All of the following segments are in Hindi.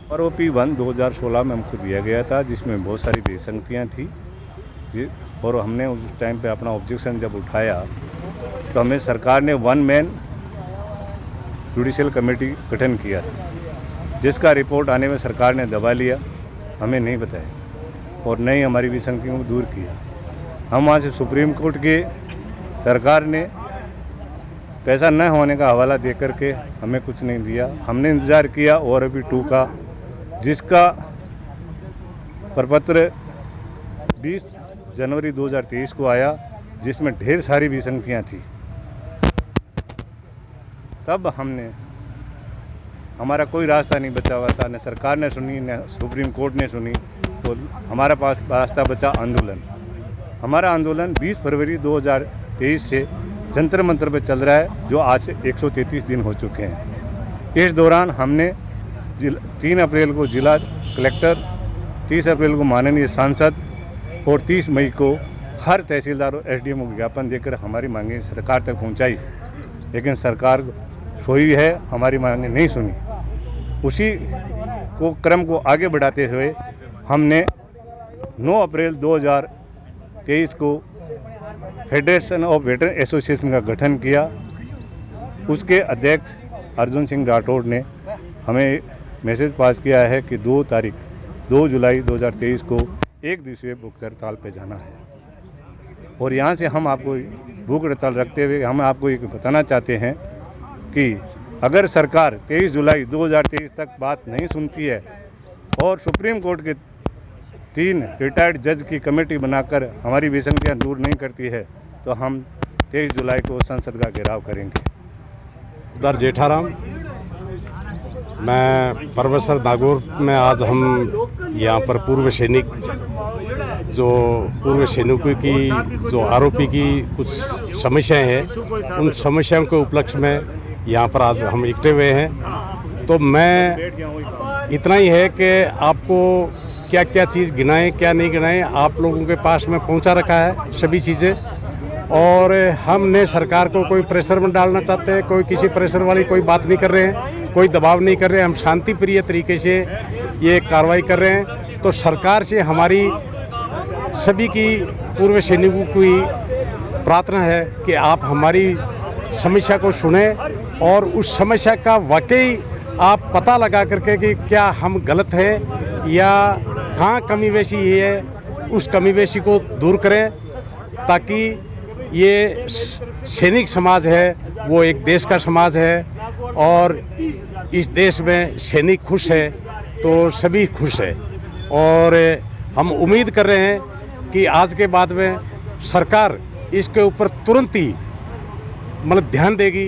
आरोपी 1 2016 में हमको दिया गया था, जिसमें बहुत सारी विसंगतियाँ थी और हमने उस टाइम पे अपना ऑब्जेक्शन जब उठाया तो हमें सरकार ने 1 मैन जुडिशियल कमेटी गठन किया, जिसका रिपोर्ट आने में सरकार ने दबा लिया, हमें नहीं बताया और नहीं हमारी विसंगतियों को दूर किया। हम वहाँ से सुप्रीम कोर्ट के सरकार ने पैसा न होने का हवाला दे करके हमें कुछ नहीं दिया। हमने इंतज़ार किया ORP 2 का, जिसका प्रपत्र 20 जनवरी 2023 को आया, जिसमें ढेर सारी विसंगतियाँ थी। तब हमारा कोई रास्ता नहीं बचा हुआ था, न सरकार ने सुनी न सुप्रीम कोर्ट ने सुनी, तो हमारा पास रास्ता बचा आंदोलन। हमारा आंदोलन 20 फरवरी 2023 से जंतर मंतर पे चल रहा है, जो आज 133 दिन हो चुके हैं। इस दौरान हमने 3 अप्रैल को जिला कलेक्टर, 30 अप्रैल को माननीय सांसद और 30 मई को हर तहसीलदार और SDM को ज्ञापन देकर हमारी मांगें सरकार तक पहुंचाई, लेकिन सरकार सोई है, हमारी मांगें नहीं सुनी। उसी क्रम को आगे बढ़ाते हुए हमने 9 अप्रैल 2023 को फेडरेशन ऑफ वेटरन एसोसिएशन का गठन किया। उसके अध्यक्ष अर्जुन सिंह राठौड़ ने हमें मैसेज पास किया है कि 2 जुलाई 2023 को 1 दिवसीय भूख हड़ताल पे जाना है। और यहाँ से हम आपको भूख हड़ताल रखते हुए हम आपको ये बताना चाहते हैं कि अगर सरकार 23 जुलाई 2023 तक बात नहीं सुनती है और सुप्रीम कोर्ट के 3 रिटायर्ड जज की कमेटी बनाकर हमारी विसंगतियाँ दूर नहीं करती है, तो हम 23 जुलाई को संसद का घेराव करेंगे। उधर जेठाराम, मैं परमेश्वर नागौर में आज हम यहाँ पर पूर्व सैनिकों की जो आरोपी की कुछ समस्याएं हैं, उन समस्याओं के उपलक्ष्य में यहाँ पर आज हम इकट्ठे हुए हैं। तो मैं इतना ही है कि आपको क्या क्या चीज़ गिनाएं क्या नहीं गिनाएं, आप लोगों के पास में पहुँचा रखा है सभी चीज़ें। और हमने सरकार को कोई प्रेशर में डालना चाहते हैं, कोई किसी प्रेशर वाली कोई बात नहीं कर रहे हैं, कोई दबाव नहीं कर रहे हैं। हम शांति प्रिय तरीके से ये कार्रवाई कर रहे हैं। तो सरकार से हमारी सभी की पूर्व सैनिकों की प्रार्थना है कि आप हमारी समस्या को सुने और उस समस्या का वाकई आप पता लगा करके कि क्या हम गलत हैं या कहाँ कमी बेशी है, उस कमी बेशी को दूर करें, ताकि ये सैनिक समाज है वो एक देश का समाज है और इस देश में सैनिक खुश है तो सभी खुश है। और हम उम्मीद कर रहे हैं कि आज के बाद में सरकार इसके ऊपर तुरंत ही मतलब ध्यान देगी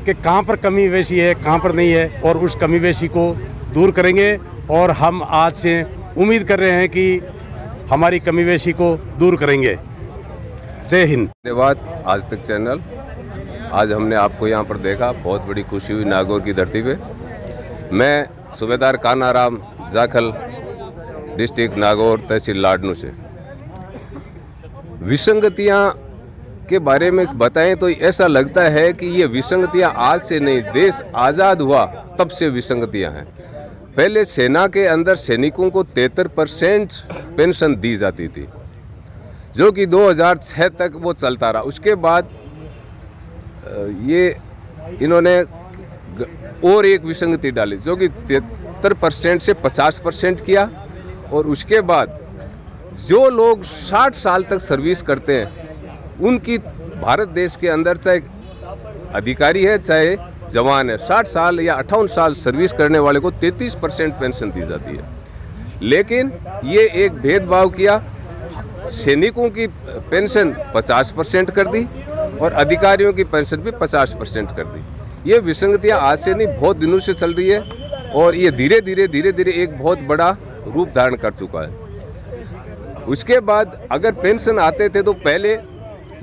कि कहाँ पर कमी बेशी है कहाँ पर नहीं है, और उस कमी बेशी को दूर करेंगे। और हम आज से उम्मीद कर रहे हैं कि हमारी कमी बेशी को दूर करेंगे। जय हिंद। धन्यवाद आज तक चैनल। आज हमने आपको यहाँ पर देखा, बहुत बड़ी खुशी हुई नागौर की धरती पे। मैं सूबेदार कानाराम जाखल, डिस्ट्रिक्ट नागौर, तहसील लाडनू से। विसंगतियाँ के बारे में बताएं तो ऐसा लगता है कि ये विसंगतियाँ आज से नहीं, देश आज़ाद हुआ तब से विसंगतियाँ हैं। पहले सेना के अंदर सैनिकों को 73% पेंशन दी जाती थी, जो कि 2006 तक वो चलता रहा। उसके बाद ये इन्होंने और एक विसंगति डाली, जो कि 73% से 50% किया। और उसके बाद जो लोग 60 साल तक सर्विस करते हैं, उनकी भारत देश के अंदर चाहे अधिकारी है चाहे जवान है, 60 साल या 58 साल सर्विस करने वाले को 33% पेंशन दी जाती है। लेकिन ये एक भेदभाव किया, सैनिकों की पेंशन 50% कर दी और अधिकारियों की पेंशन भी 50% कर दी। ये विसंगतियाँ आज से नहीं, बहुत दिनों से चल रही है और ये धीरे धीरे एक बहुत बड़ा रूप धारण कर चुका है। उसके बाद अगर पेंशन आते थे तो पहले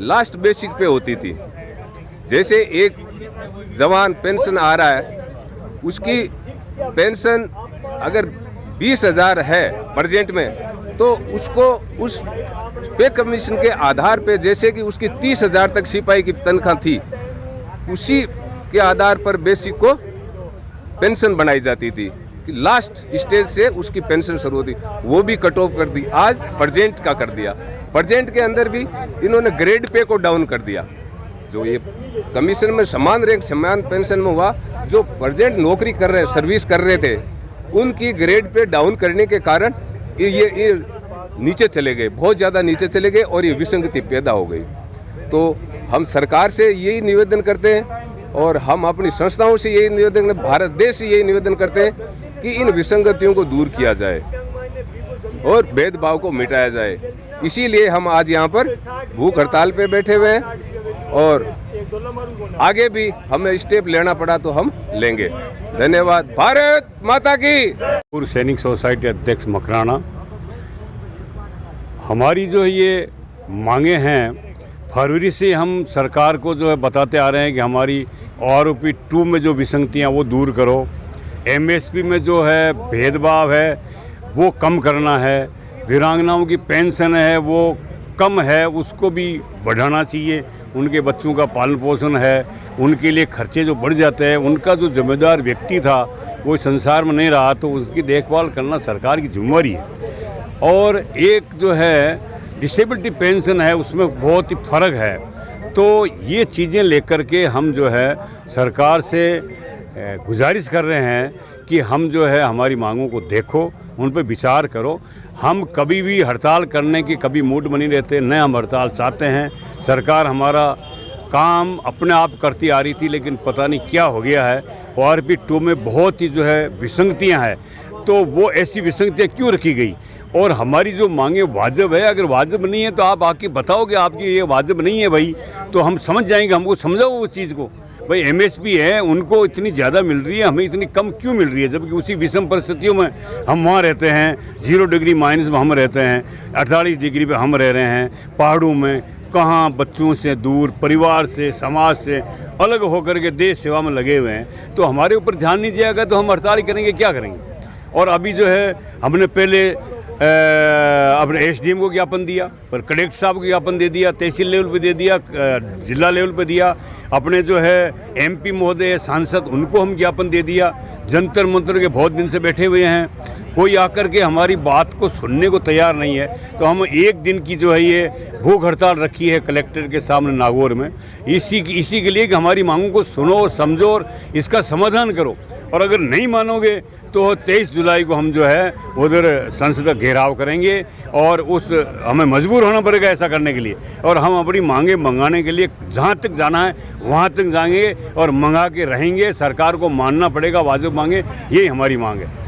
लास्ट बेसिक पे होती थी। जैसे एक जवान पेंशन आ रहा है, उसकी पेंशन अगर 20,000 है प्रेजेंट में, तो उसको उस पे कमीशन के आधार पे, जैसे कि उसकी 30,000 तक सिपाही की तनख्वाह थी, उसी के आधार पर बेसिक को पेंशन बनाई जाती थी उसकी लास्ट स्टेज से उसकी पेंशन शुरू होती, वो भी कट ऑफ कर दी, आज प्रेजेंट का कर दिया। प्रेजेंट के अंदर भी इन्होंने ग्रेड पे को डाउन कर दिया। जो ये कमीशन में समान रैंक समान पेंशन में हुआ, जो प्रेजेंट नौकरी कर रहे सर्विस कर रहे थे उनकी ग्रेड पे डाउन करने के कारण ये नीचे चले गए, बहुत ज़्यादा नीचे चले गए और ये विसंगति पैदा हो गई। तो हम सरकार से यही निवेदन करते हैं और हम अपनी संस्थाओं से यही निवेदन, भारत देश से यही निवेदन करते हैं कि इन विसंगतियों को दूर किया जाए और भेदभाव को मिटाया जाए। इसीलिए हम आज यहाँ पर भूख हड़ताल पे बैठे हुए हैं और आगे भी हमें स्टेप लेना पड़ा तो हम लेंगे। धन्यवाद। भारत माता की। पूर्व सैनिक सोसाइटी अध्यक्ष मकराना, हमारी जो ये मांगे हैं, फरवरी से हम सरकार को जो है बताते आ रहे हैं कि हमारी आरओपी 2 में जो विसंगतियाँ वो दूर करो, एमएसपी में जो है भेदभाव है वो कम करना है, वीरांगनाओं की पेंशन है वो कम है उसको भी बढ़ाना चाहिए, उनके बच्चों का पालन पोषण है, उनके लिए खर्चे जो बढ़ जाते हैं, उनका जो जिम्मेदार व्यक्ति था वो संसार में नहीं रहा, तो उसकी देखभाल करना सरकार की जिम्मेवारी है। और एक जो है डिसेबिलिटी पेंशन है उसमें बहुत ही फ़र्क है। तो ये चीज़ें लेकर के हम जो है सरकार से गुजारिश कर रहे हैं कि हम जो है हमारी मांगों को देखो, उन पर विचार करो। हम कभी भी हड़ताल करने की कभी मूड में नहीं रहते, न हम हड़ताल चाहते हैं। सरकार हमारा काम अपने आप करती आ रही थी, लेकिन पता नहीं क्या हो गया है। आरओपी 2 में बहुत ही जो है विसंगतियाँ हैं, तो वो ऐसी विसंगतियाँ क्यों रखी गई? और हमारी जो मांगे वाजिब है, अगर वाजिब नहीं है तो आप आके बताओ कि आपकी ये वाजिब नहीं है भाई, तो हम समझ जाएंगे, हमको समझाओ उस चीज़ को। भाई एमएसपी है, उनको इतनी ज़्यादा मिल रही है, हमें इतनी कम क्यों मिल रही है? जबकि उसी विषम परिस्थितियों में हम वहाँ रहते हैं, 0 डिग्री माइनस में हम रहते हैं, 48 डिग्री पे हम रह रहे हैं, पहाड़ों में, कहाँ बच्चों से दूर, परिवार से, समाज से अलग होकर के देश सेवा में लगे हुए हैं। तो हमारे ऊपर ध्यान नहीं दिया गया तो हम हड़ताल करेंगे, क्या करेंगे? और अभी जो है हमने पहले अपने एसडीएम को ज्ञापन दिया, पर कलेक्टर साहब को ज्ञापन दे दिया, तहसील लेवल पे दे दिया, जिला लेवल पे दिया, अपने जो है एमपी महोदय सांसद उनको हम ज्ञापन दे दिया। जंतर मंतर के बहुत दिन से बैठे हुए हैं, कोई आकर के हमारी बात को सुनने को तैयार नहीं है। तो हम एक दिन की जो है ये भूख हड़ताल रखी है कलेक्टर के सामने नागौर में, इसी के लिए कि हमारी मांगों को सुनो, समझो और इसका समाधान करो। और अगर नहीं मानोगे तो 23 जुलाई को हम जो है उधर संसद का घेराव करेंगे और हमें मजबूर होना पड़ेगा ऐसा करने के लिए। और हम अपनी मांगे मंगाने के लिए जहाँ तक जाना है वहाँ तक जाएंगे और मंगा के रहेंगे। सरकार को मानना पड़ेगा वाजिब मांगे, यही हमारी मांग है।